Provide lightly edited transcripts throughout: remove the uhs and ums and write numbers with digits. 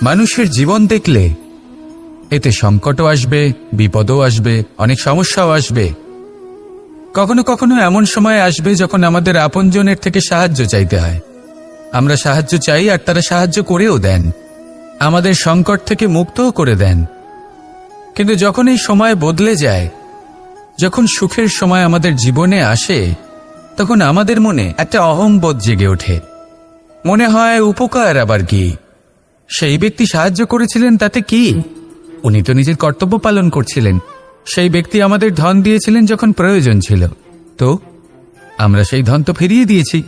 মানুষের জীবন দেখলে এতে সংকটও আসবে, বিপদও আসবে, অনেক সমস্যাও আসবে। কখনো কখনো এমন সময় আসবে যখন আমাদের আপনজনের থেকে সাহায্য চাইতে হয়। আমরা সাহায্য চাই আর তারা সাহায্য করেও দেন, আমাদের সংকট থেকে মুক্তও করে দেন। কিন্তু যখন এই সময় বদলে যায়, যখন সুখের সময় আমাদের জীবনে আসে, তখন আমাদের মনে একটা অহংবোধ জেগে ওঠে। মনে হয় উপকার আবার কি, সেই ব্যক্তি সাহায্য করেছিলেন তাতে কি, উনি তো নিজের কর্তব্য পালন করছিলেন। সেই ব্যক্তি আমাদের ধন দিয়েছিলেন যখন প্রয়োজন ছিল, তো আমরা সেই ধন তো ফিরিয়ে দিয়েছি,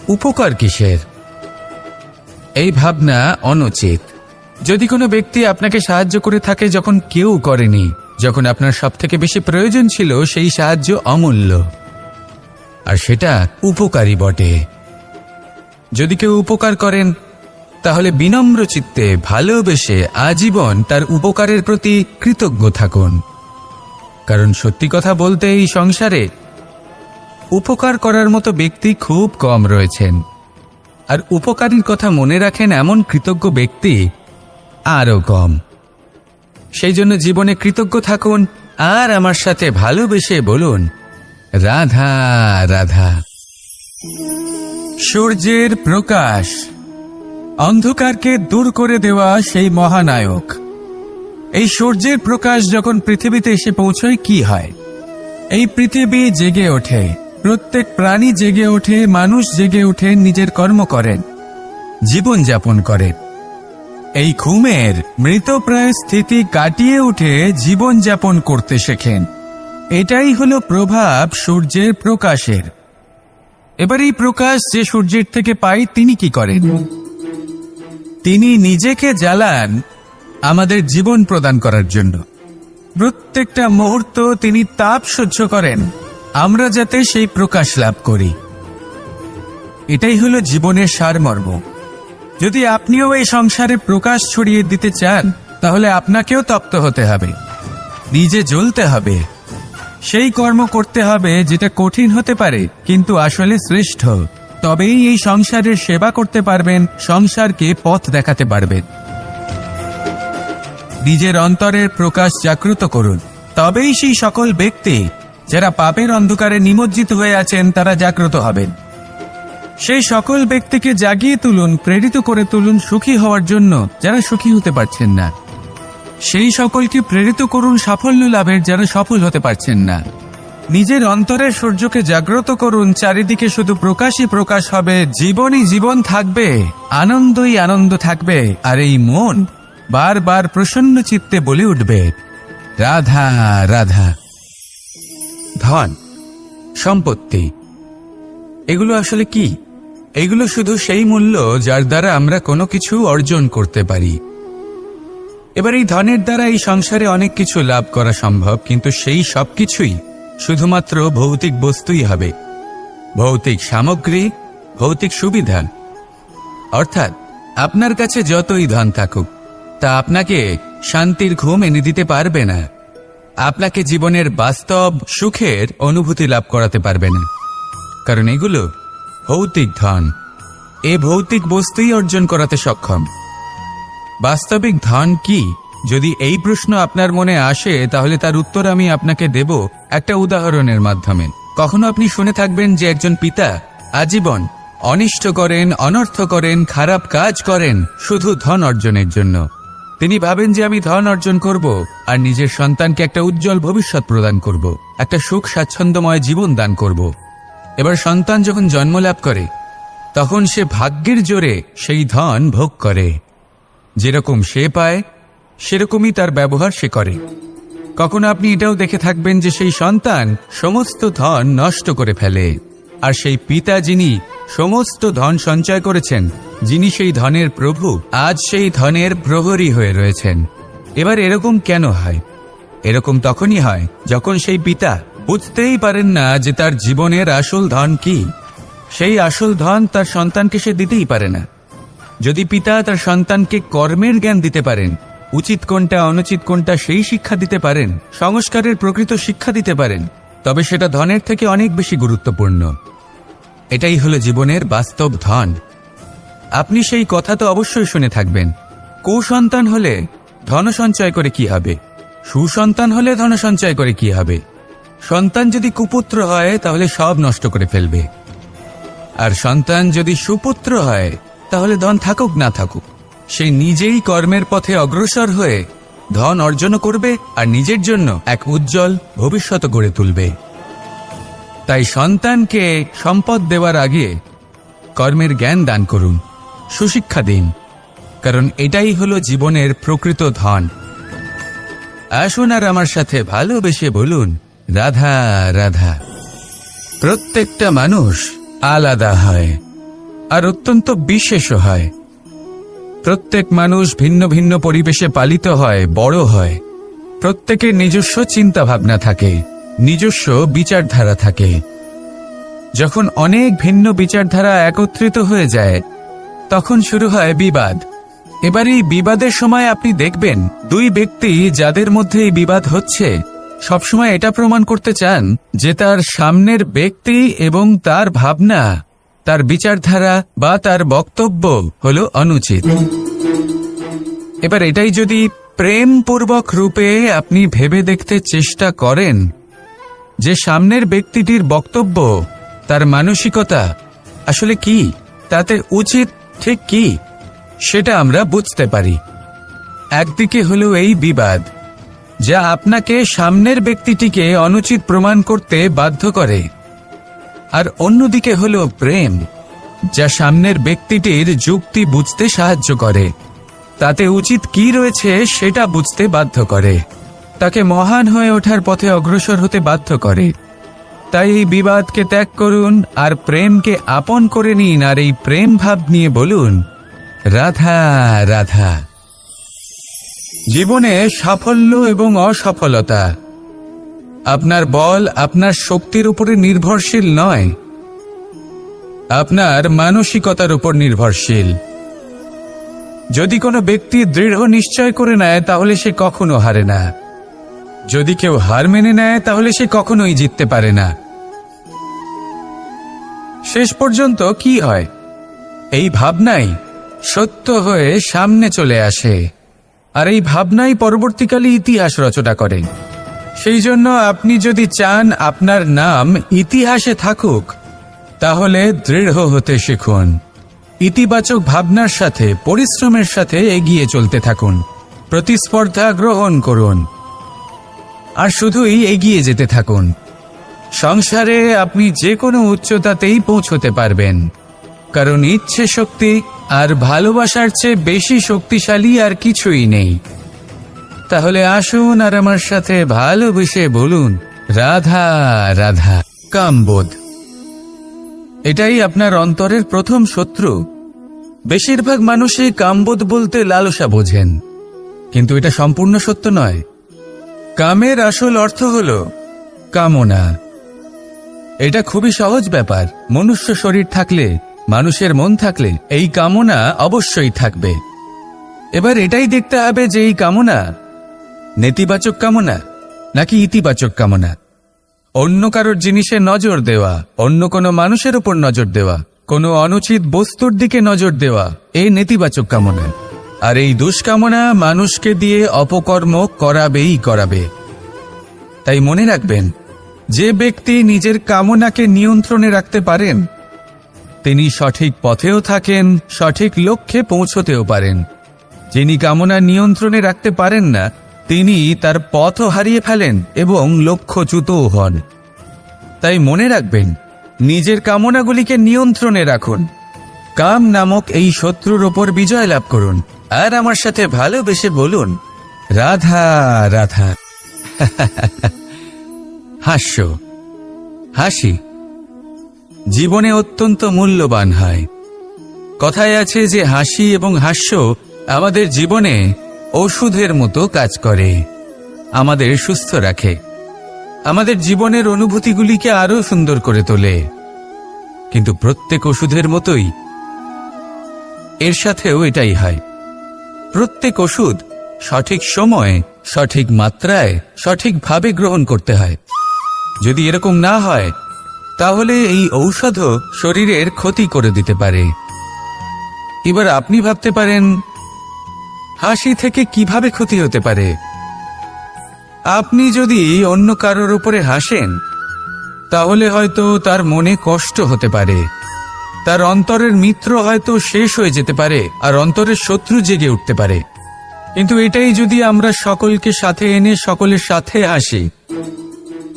উপকার কিসের? এই ভাবনা অনুচিত। যদি কোনো ব্যক্তি আপনাকে সাহায্য করে থাকে যখন কেউ করেনি, যখন আপনার সবথেকে বেশি প্রয়োজন ছিল, সেই সাহায্য অমূল্য আর সেটা উপকারী বটে। যদি কেউ উপকার করেন তাহলে বিনম্র চিত্তে ভালোবেসে আজীবন তার উপকারের প্রতি কৃতজ্ঞ থাকুন। কারণ সত্যি কথা বলতে এই সংসারে উপকার করার মতো ব্যক্তি খুব কম রয়েছেন, আর উপকারীর কথা মনে রাখেন এমন কৃতজ্ঞ ব্যক্তি আরও কম। সেই জন্য জীবনে কৃতজ্ঞ থাকুন আর আমার সাথে ভালোবেসে বলুন, রাধা রাধা। সূর্যের প্রকাশ অন্ধকারকে দূর করে দেওয়া সেই মহানায়ক। এই সূর্যের প্রকাশ যখন পৃথিবীতে এসে পৌঁছয় কি হয়? এই পৃথিবী জেগে ওঠে, প্রত্যেক প্রাণী জেগে ওঠে, মানুষ জেগে ওঠে, নিজের কর্ম করেন, জীবন যাপন করেন। এই ঘুমের মৃতপ্রায় স্থিতি কাটিয়ে উঠে জীবন যাপন করতে শেখেন। এটাই হলো প্রভাব সূর্যের প্রকাশের। এবার এই প্রকাশ যে সূর্যের থেকে পাই, তিনি কি করেন? তিনি নিজেকে জ্বালান আমাদের জীবন প্রদান করার জন্য। প্রত্যেকটা মুহূর্ত তিনি তাপ সহ্য করেন আমরা যাতে সেই প্রকাশ লাভ করি। এটাই হলো জীবনের সারমর্ম। যদি আপনিও এই সংসারে প্রকাশ ছড়িয়ে দিতে চান, তাহলে আপনাকেও তপ্ত হতে হবে, নিজে জ্বলতে হবে, সেই কর্ম করতে হবে যেটা কঠিন হতে পারে কিন্তু আসলে শ্রেষ্ঠ। তবেই এই সংসারের সেবা করতে পারবেন, সংসারকে পথ দেখাতে পারবেন। নিজের অন্তরের প্রকাশ জাগ্রত করুন, তবেই সেই সকল ব্যক্তি যারা পাপের অন্ধকারে নিমজ্জিত হয়ে আছেন তারা জাগ্রত হবেন। সেই সকল ব্যক্তিকে জাগিয়ে তুলুন, প্রেরিত করে তুলুন সুখী হওয়ার জন্য যারা সুখী হতে পারছেন না। সেই সকলকে প্রেরিত করুন সাফল্য লাভের যারা সফল হতে পারছেন না। নিজের অন্তরের সূর্যকে জাগ্রত করুন, চারিদিকে শুধু প্রকাশই প্রকাশ হবে, জীবনই জীবন থাকবে, আনন্দই আনন্দ থাকবে, আর এই মন বারবার প্রসন্ন চিত্তে বলে উঠবে, রাধা রাধা। ধন, সম্পত্তি, এগুলো আসলে কি? এগুলো শুধু সেই মূল্য যার দ্বারা আমরা কোনো কিছু অর্জন করতে পারি। এবার এই ধনের দ্বারা এই সংসারে অনেক কিছু লাভ করা সম্ভব, কিন্তু সেই সব কিছুই শুধুমাত্র ভৌতিক বস্তুই হবে, ভৌতিক সামগ্রী, ভৌতিক সুবিধা। অর্থাৎ আপনার কাছে যতই ধন থাকুক, তা আপনাকে শান্তির ঘুম এনে দিতে পারবে না, আপনাকে জীবনের বাস্তব সুখের অনুভূতি লাভ করাতে পারবে না। কারণ এগুলো ভৌতিক ধন, এ ভৌতিক বস্তুই অর্জন করাতে সক্ষম। বাস্তবিক ধন কি? যদি এই প্রশ্ন আপনার মনে আসে, তাহলে তার উত্তর আমি আপনাকে দেব একটা উদাহরণের মাধ্যমে। কখনো আপনি শুনে থাকবেন যে একজন পিতা আজীবন অনিষ্ট করেন, অনর্থ করেন, খারাপ কাজ করেন শুধু ধন অর্জনের জন্য। তিনি ভাবেন যে আমি ধন অর্জন করব আর নিজের সন্তানকে একটা উজ্জ্বল ভবিষ্যৎ প্রদান করব, একটা সুখ স্বাচ্ছন্দ্যময় জীবন দান করব। এবার সন্তান যখন জন্ম লাভ করে, তখন সে ভাগ্যের জোরে সেই ধন ভোগ করে। যেরকম সে পায় সেরকমই তার ব্যবহার সে করে। কখনো আপনি এটাও দেখে থাকবেন যে সেই সন্তান সমস্ত ধন নষ্ট করে ফেলে, আর সেই পিতা যিনি সমস্ত ধন সঞ্চয় করেছেন, যিনি সেই ধনের প্রভু, আজ সেই ধনের প্রহরী হয়ে রয়েছেন। এবার এরকম কেন হয়? এরকম তখনই হয় যখন সেই পিতা বুঝতেই পারেন না যে তার জীবনের আসল ধন কি। সেই আসল ধন তার সন্তানকে সে দিতেই পারে না। যদি পিতা তার সন্তানকে কর্মের জ্ঞান দিতে পারেন, উচিত কোনটা অনুচিত কোনটা সেই শিক্ষা দিতে পারেন, সংস্কারের প্রকৃত শিক্ষা দিতে পারেন, তবে সেটা ধনের থেকে অনেক বেশি গুরুত্বপূর্ণ। এটাই হলো জীবনের বাস্তব ধন। আপনি সেই কথা তো অবশ্যই শুনে থাকবেন, কুসন্তান হলে ধন সঞ্চয় করে কি হবে, সুসন্তান হলে ধন সঞ্চয় করে কি হবে? সন্তান যদি কুপুত্র হয় তাহলে সব নষ্ট করে ফেলবে, আর সন্তান যদি সুপুত্র হয় তাহলে ধন থাকুক না থাকুক সে নিজেই কর্মের পথে অগ্রসর হয়ে ধন অর্জন করবে আর নিজের জন্য এক উজ্জ্বল ভবিষ্যৎ গড়ে তুলবে। তাই সন্তানকে সম্পদ দেওয়ার আগে কর্মের জ্ঞান দান করুন, সুশিক্ষা দিন, কারণ এটাই হলো জীবনের প্রকৃত ধন। আসুন আর আমার সাথে ভালোবেসে বলুন, রাধা রাধা। প্রত্যেকটা মানুষ আলাদা হয় আর অত্যন্ত বিশেষও হয়। প্রত্যেক মানুষ ভিন্ন ভিন্ন পরিবেশে পালিত হয়, বড় হয়। প্রত্যেকের নিজস্ব চিন্তা ভাবনা থাকে, নিজস্ব বিচারধারা থাকে। যখন অনেক ভিন্ন বিচারধারা একত্রিত হয়ে যায় তখন শুরু হয় বিবাদ। এবার এই বিবাদের সময় আপনি দেখবেন দুই ব্যক্তি যাদের মধ্যে এই বিবাদ হচ্ছে সবসময় এটা প্রমাণ করতে চান যে তার সামনের ব্যক্তি এবং তার ভাবনা, তার বিচারধারা বা তার বক্তব্য হলো অনুচিত। এবার এটাই যদি প্রেমপূর্বক রূপে আপনি ভেবে দেখতে চেষ্টা করেন যে সামনের ব্যক্তিটির বক্তব্য, তার মানসিকতা আসলে কি, তাতে উচিত ঠিক কি, সেটা আমরা বুঝতে পারি। একদিকে হলো এই বিবাদ যা আপনাকে সামনের ব্যক্তিটিকে অনুচিত প্রমাণ করতে বাধ্য করে, আর অন্যদিকে হলো প্রেম যা সামনের ব্যক্তিটির যুক্তি বুঝতে সাহায্য করে, তাতে উচিত কি রয়েছে সেটা বুঝতে বাধ্য করে, তাকে মহান হয়ে ওঠার পথে অগ্রসর হতে বাধ্য করে। তাই এই বিবাদকে ত্যাগ করুন আর প্রেমকে আপন করে নিন, আর এই প্রেম ভাব নিয়ে বলুন, রাধা রাধা। জীবনে সাফল্য এবং অসফলতা আপনার বল, আপনার শক্তির উপরে নির্ভরশীল নয়, আপনার মানসিকতার উপর নির্ভরশীল। যদি কোনো ব্যক্তি দৃঢ় নিশ্চয় করে নেয় তাহলে সে কখনো হারে না। যদি কেউ হার মেনে নেয় তাহলে সে কখনোই জিততে পারে না। শেষ পর্যন্ত কি হয়, এই ভাবনাই সত্য হয়ে সামনে চলে আসে, আর এই ভাবনাই পরবর্তীকালে ইতিহাস রচনা করে। সেই জন্য আপনি যদি চান আপনার নাম ইতিহাসে থাকুক তাহলে দৃঢ় হতে শিখুন, ইতিবাচক ভাবনার সাথে পরিশ্রমের সাথে এগিয়ে চলতে থাকুন, প্রতিস্পর্ধা গ্রহণ করুন আর শুধুই এগিয়ে যেতে থাকুন। সংসারে আপনি যে কোনো উচ্চতাতেই পৌঁছতে পারবেন, কারণ ইচ্ছে শক্তি আর ভালোবাসার চেয়ে বেশি শক্তিশালী আর কিছুই নেই। তাহলে আসুন আর আমার সাথে ভালোবেসে বলুন, রাধা রাধা। কামবোধ, এটাই আপনার অন্তরের প্রথম শত্রু। বেশিরভাগ মানুষই কামবোধ বলতে লালসা বোঝেন, কিন্তু এটা সম্পূর্ণ সত্য নয়। কামের আসল অর্থ হল কামনা। এটা খুবই সহজ ব্যাপার। মনুষ্য শরীর থাকলে, মানুষের মন থাকলে এই কামনা অবশ্যই থাকবে। এবার এটাই দেখতে হবে যে এই কামনা নেতিবাচক কামনা নাকি ইতিবাচক কামনা। অন্য কারোর জিনিসে নজর দেওয়া, অন্য কোনো মানুষের উপর নজর দেওয়া, কোনো অনুচিত বস্তুর দিকে নজর দেওয়া, এই নেতিবাচক কামনা। আর এই দুষ্কামনা মানুষকে দিয়ে অপকর্ম করাবেই করাবে। তাই মনে রাখবেন, যে ব্যক্তি নিজের কামনাকে নিয়ন্ত্রণে রাখতে পারেন তিনি সঠিক পথেও থাকেন, সঠিক লক্ষ্যে পৌঁছতেও পারেন। যিনি কামনা নিয়ন্ত্রণে রাখতে পারেন না তিনি তার পথও হারিয়ে ফেলেন এবং লক্ষ্যচ্যুতও হন। তাই মনে রাখবেন, নিজের কামনাগুলিকে নিয়ন্ত্রণে রাখুন, কাম নামক এই শত্রুর ওপর বিজয় লাভ করুন, আর আমার সাথে ভালোবেসে বলুন, রাধা রাধা। হাস্য, হাসি জীবনে অত্যন্ত মূল্যবান হয়। কথায় আছে যে হাসি এবং হাস্য আমাদের জীবনে ওষুধের মতো কাজ করে, আমাদের সুস্থ রাখে, আমাদের জীবনের অনুভূতিগুলিকে আরো সুন্দর করে তোলে। কিন্তু প্রত্যেক ওষুধের মতোই এর সাথেও এটাই হয়। প্রত্যেক ওষুধ সঠিক সময়ে, সঠিক মাত্রায়, সঠিকভাবে গ্রহণ করতে হয়। যদি এরকম না হয় তাহলে এই ঔষধও শরীরের ক্ষতি করে দিতে পারে। এবার আপনি ভাবতে পারেন, হাসি থেকে কিভাবে ক্ষতি হতে পারে? আপনি যদি অন্য কারোর উপরে হাসেন, তাহলে হয়তো তার মনে কষ্ট হতে পারে, তার অন্তরের মিত্র হয়তো শেষ হয়ে যেতে পারে, আর অন্তরের শত্রু জেগে উঠতে পারে। কিন্তু এটাই যদি আমরা সকলকে সাথে এনে সকলের সাথে হাসি,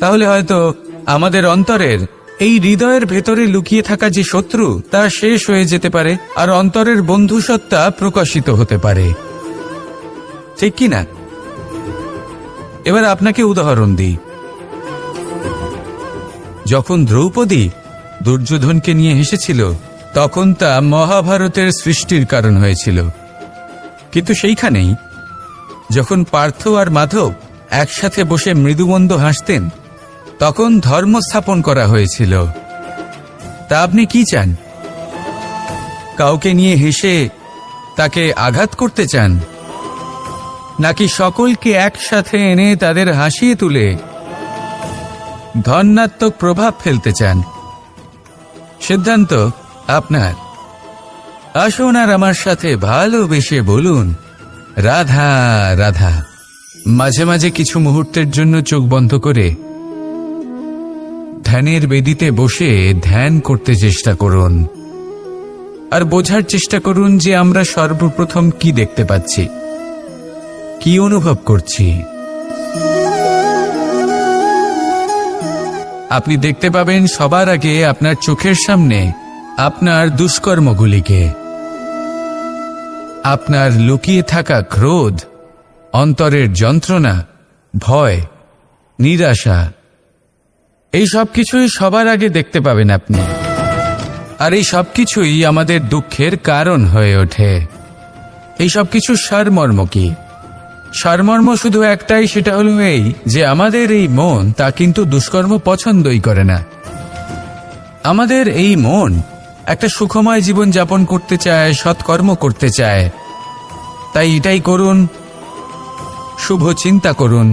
তাহলে হয়তো আমাদের অন্তরের এই হৃদয়ের ভেতরে লুকিয়ে থাকা যে শত্রু তা শেষ হয়ে যেতে পারে, আর অন্তরের বন্ধুসত্তা প্রকাশিত হতে পারে। ঠিক কি না? এবার আপনাকে উদাহরণ দিই। যখন দ্রৌপদী দুর্যোধনকে নিয়ে হেসেছিল, তখন তা মহাভারতের সৃষ্টির কারণ হয়েছিল। কিন্তু সেইখানেই যখন পার্থ আর মাধব একসাথে বসে মৃদুমন্দ হাসতেন, তখন ধর্ম স্থাপন করা হয়েছিল। তা আপনি কি চান? কাউকে নিয়ে হেসে তাকে আঘাত করতে চান, নাকি সকলকে একসাথে এনে তাদের হাসিয়ে তুলে ধনাত্মক প্রভাব ফেলতে চান? সিদ্ধান্ত আপনার। আসুন আর আমার সাথে ভালোবেসে বলুন, রাধা রাধা। মাঝে মাঝে কিছু মুহূর্তের জন্য চোখ বন্ধ করে ধ্যানের বেদিতে বসে ধ্যান করতে চেষ্টা করুন, আর বোঝার চেষ্টা করুন যে আমরা সর্বপ্রথম কি দেখতে পাচ্ছি, কি অনুভব করছি। আপনি দেখতে পাবেন সবার আগে আপনার চোখের সামনে আপনার দুষ্কর্মগুলিকে, আপনার লুকিয়ে থাকা ক্রোধ, অন্তরের যন্ত্রণা, ভয়, নিরাশা, এই সব কিছুই সবার আগে দেখতে পাবেন আপনি। আর এই সব কিছুই আমাদের দুঃখের কারণ হয়ে ওঠে। এই সব কিছু সারমর্ম কি? সারমর্ম শুধু একটাই, সেটা হলো এই যে আমাদের এই মন তা কিন্তু দুষ্কর্ম পছন্দই করে না। আমাদের এই মন একটা সুখময় জীবন যাপন করতে চায়, সৎকর্ম করতে চায়। তাই এটাই করুন, শুভ চিন্তা করুন,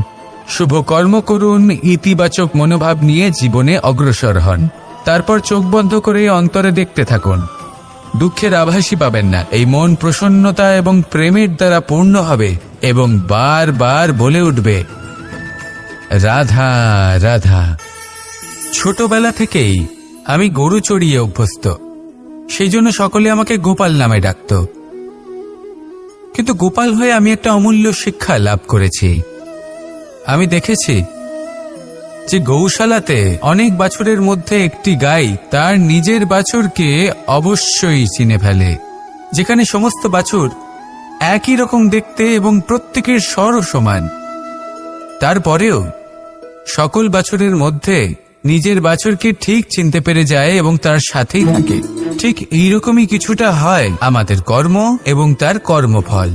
শুভ কর্ম করুন, ইতিবাচক মনোভাব নিয়ে জীবনে অগ্রসর হন। তারপর চোখ বন্ধ করে অন্তরে দেখতে থাকুন। দুঃখের আভাসই পাবেন না। এই মন প্রসন্নতা এবং প্রেমের দ্বারা পূর্ণ হবে এবং বারবার বলে উঠবে, রাধা রাধা। ছোটবেলা থেকেই আমি গরু চড়িয়ে অভ্যস্ত, সেই জন্য সকলে আমাকে গোপাল নামে ডাকত। কিন্তু গোপাল হয়ে আমি একটা অমূল্য শিক্ষা লাভ করেছি। আমি দেখেছি যে গৌশালাতে অনেক বাছুরের মধ্যে একটি গাই তার নিজের বাছুরকে অবশ্যই চিনে ফেলে। যেখানে সমস্ত বাছুর একই রকম দেখতে এবং প্রত্যেকের স্বরও সমান, তারপরেও সকল বাছুরের মধ্যে নিজের বাছুরকে ঠিক চিনতে পেরে যায় এবং তার সাথেই থাকে। ঠিক এইরকমই কিছুটা হয় আমাদের কর্ম এবং তার কর্মফল।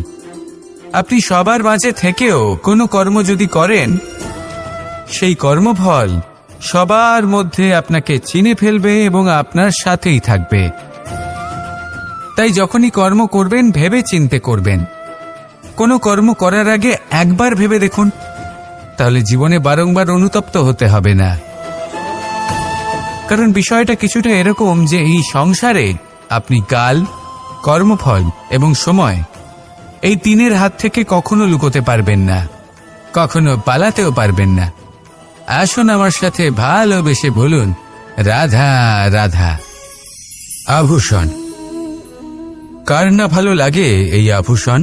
আপনি সবার মাঝে থেকেও কোনো কর্ম যদি করেন, সেই কর্মফল সবার মধ্যে আপনাকে চিনে ফেলবে এবং আপনার সাথেই থাকবে। তাই যখনই কর্ম করবেন ভেবে চিন্তে করবেন। কোনো কর্ম করার আগে একবার ভেবে দেখুন, তাহলে জীবনে বারংবার অনুতপ্ত হতে হবে না। কারণ বিষয়টা কিছুটা এরকম যে এই সংসারে আপনি কাল, কর্মফল এবং সময়, এই তিনের হাত থেকে কখনো লুকোতে পারবেন না, কখনো পালাতেও পারবেন না। আসুন আমার সাথে ভালোবেসে বলুন, রাধা রাধা। আভূষণ। কার না ভালো লাগে এই আভূষণ?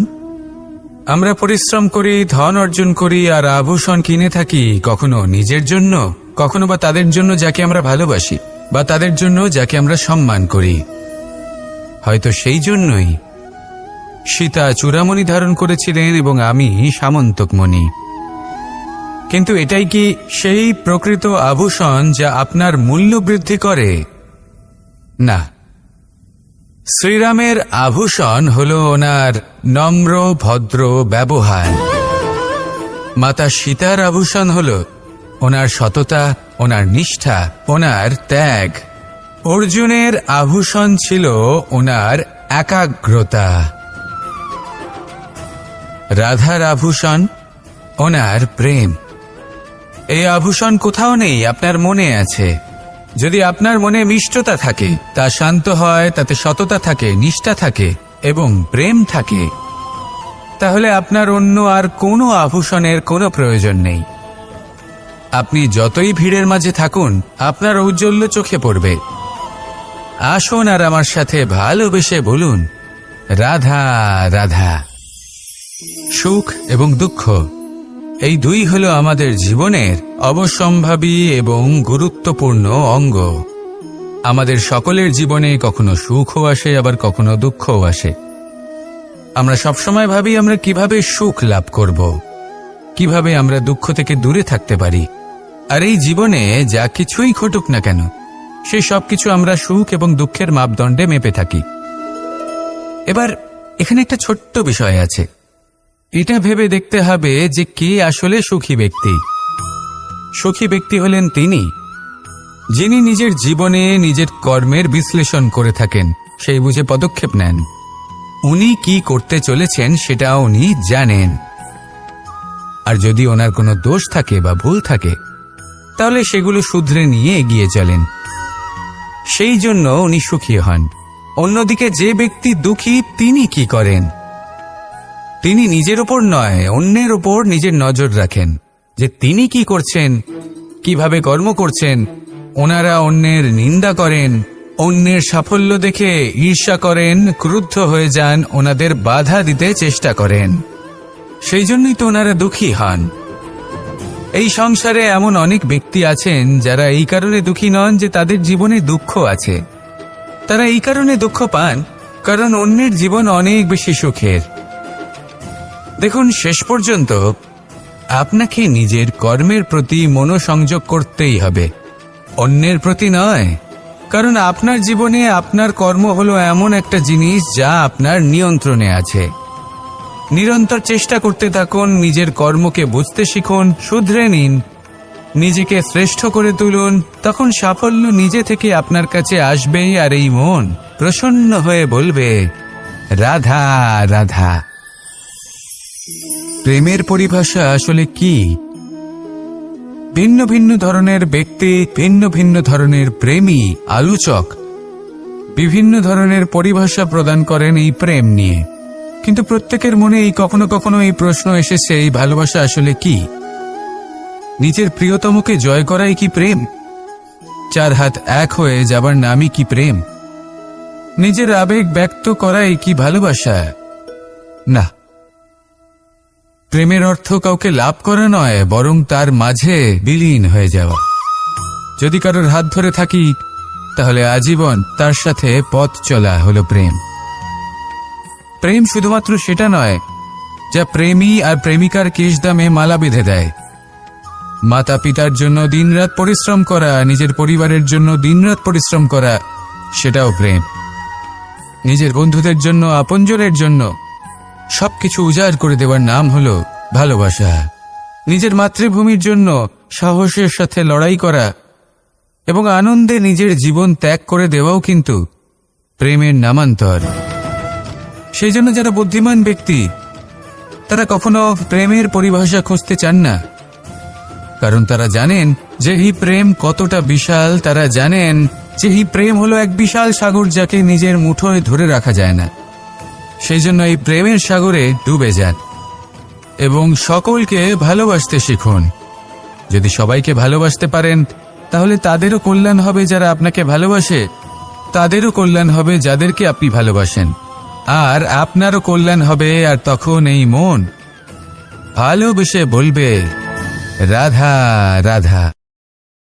আমরা পরিশ্রম করি, ধন অর্জন করি, আর আভূষণ কিনে থাকি, কখনো নিজের জন্য, কখনো বা তাদের জন্য যাকে আমরা ভালোবাসি, বা তাদের জন্য যাকে আমরা সম্মান করি। হয়তো সেই জন্যই সীতা চূড়ামণি ধারণ করেছিলেন এবং আমি সামন্তকমণি। কিন্তু এটাই কি সেই প্রকৃত আভূষণ যা আপনার মূল্য বৃদ্ধি করে? না। শ্রীরামের আভূষণ হল ওনার নম্র ভদ্র ব্যবহার। মাতা সীতার আভূষণ হল ওনার সততা, ওনার নিষ্ঠা, ওনার ত্যাগ। অর্জুনের আভূষণ ছিল ওনার একাগ্রতা। রাধার আভূষণ ওনার প্রেম। এই আভূষণ কোথাও নেই, আপনার মনে আছে। যদি আপনার মনে মিষ্টতা থাকে, তা শান্ত হয়, তাতে সততা থাকে, নিষ্ঠা থাকে এবং প্রেম থাকে, তাহলে আপনার অন্য আর কোনো আভূষণের কোনো প্রয়োজন নেই। আপনি যতই ভিড়ের মাঝে থাকুন, আপনার ঔজ্জ্বল্য চোখে পড়বে। আসুন আর আমার সাথে ভালোবেসে বলুন, রাধা রাধা। সুখ এবং দুঃখ এই দুই হলো আমাদের জীবনের অবশ্যম্ভাবী এবং গুরুত্বপূর্ণ অঙ্গ। আমাদের সকলের জীবনে কখনো সুখও আসে, আবার কখনো দুঃখও আসে। আমরা সবসময় ভাবি আমরা কিভাবে সুখ লাভ করব, কিভাবে আমরা দুঃখ থেকে দূরে থাকতে পারি। আর এই জীবনে যা কিছুই ঘটুক না কেন, সেই সব কিছু আমরা সুখ এবং দুঃখের মাপদণ্ডে মেপে থাকি। এবার এখানে একটা ছোট্ট বিষয় আছে। এটা ভেবে দেখতে হবে যে কে আসলে সুখী ব্যক্তি। সুখী ব্যক্তি হলেন তিনি, যিনি নিজের জীবনে নিজের কর্মের বিশ্লেষণ করে থাকেন, সেই বুঝে পদক্ষেপ নেন। উনি কি করতে চলেছেন সেটা উনি জানেন। আর যদি ওনার কোনো দোষ থাকে বা ভুল থাকে, তাহলে সেগুলো শুধরে নিয়ে এগিয়ে চলেন। সেই জন্য উনি সুখী হন। অন্যদিকে যে ব্যক্তি দুঃখী, তিনি কি করেন? তিনি নিজের উপর নয়, অন্যের উপর নিজের নজর রাখেন, যে তিনি কি করছেন, কিভাবে কর্ম করছেন। ওনারা অন্যের নিন্দা করেন, অন্যের সাফল্য দেখে ঈর্ষা করেন, ক্রুদ্ধ হয়ে যান, ওনাদের বাধা দিতে চেষ্টা করেন। সেই জন্যই তো ওনারা দুঃখী হন। এই সংসারে এমন অনেক ব্যক্তি আছেন যারা এই কারণে দুঃখী নন যে তাদের জীবনে দুঃখ আছে। তারা এই কারণে দুঃখ পান কারণ অন্যের জীবন অনেক বেশি সুখের। দেখুন, শেষ পর্যন্ত আপনাকে নিজের কর্মের প্রতি মনোসংযোগ করতেই হবে, অন্যের প্রতি নয়। কারণ আপনার জীবনে আপনার কর্ম হলো এমন একটা জিনিস যা আপনার নিয়ন্ত্রণে আছে। নিরন্তর চেষ্টা করতে থাকুন, নিজের কর্মকে বুঝতে শিখুন, শুধরে নিন, নিজেকে শ্রেষ্ঠ করে তুলুন। তখন সাফল্য নিজে থেকে আপনার কাছে আসবেই, আর এই মন প্রসন্ন হয়ে বলবে, রাধা রাধা। প্রেমের পরিভাষা আসলে কি? ভিন্ন ভিন্ন ধরনের ব্যক্তি, ভিন্ন ভিন্ন ধরনের প্রেমী আলোচক বিভিন্ন ধরনের পরিভাষা প্রদান করেন এই প্রেম নিয়ে। কিন্তু প্রত্যেকের মনে কখনো কখনো এই প্রশ্ন এসেছে, এই ভালোবাসা আসলে কি? নিজের প্রিয়তমকে জয় করাই কি প্রেম? চার হাত এক হয়ে যাবার নামই কি প্রেম? নিজের আবেগ ব্যক্ত করাই কি ভালোবাসা? না, প্রেমের অর্থ কাউকে লাভ করা নয়, বরং তার মাঝে বিলীন হয়ে যাওয়া। যদি কারোর হাত ধরে থাকি, তাহলে আজীবন তার সাথে পথ চলা হলো প্রেম। প্রেম শুধুমাত্র সেটা নয় যা প্রেমী আর প্রেমিকার কেশদামে মালা বেঁধে দেয়। মাতা পিতার জন্য দিনরাত পরিশ্রম করা, নিজের পরিবারের জন্য দিনরাত পরিশ্রম করা, সেটাও প্রেম। নিজের বন্ধুদের জন্য, আপনজনের জন্য সবকিছু উজাড় করে দেওয়ার নাম হলো ভালোবাসা। নিজের মাতৃভূমির জন্য সাহসের সাথে লড়াই করা এবং আনন্দে নিজের জীবন ত্যাগ করে দেওয়াও কিন্তু প্রেমের নামান্তর। সেই জন্য যারা বুদ্ধিমান ব্যক্তি, তারা কখনো প্রেমের পরিভাষা খুঁজতে চান না। কারণ তারা জানেন যে এই প্রেম কতটা বিশাল। তারা জানেন যে এই প্রেম হলো এক বিশাল সাগর, যাকে নিজের মুঠোয় ধরে রাখা যায় না। সেই জন্য এই প্রেমের সাগরে ডুবে যান এবং সকলকে ভালোবাসতে শিখুন। যদি সবাইকে ভালোবাসতে পারেন, তাহলে তাদেরও কল্যাণ হবে যারা আপনাকে ভালোবাসে, তাদেরও কল্যাণ হবে যাদেরকে আপনি ভালোবাসেন, আর আপনারও কল্যাণ হবে। আর তখন এই মন ভালোবেসে বলবে, রাধা রাধা।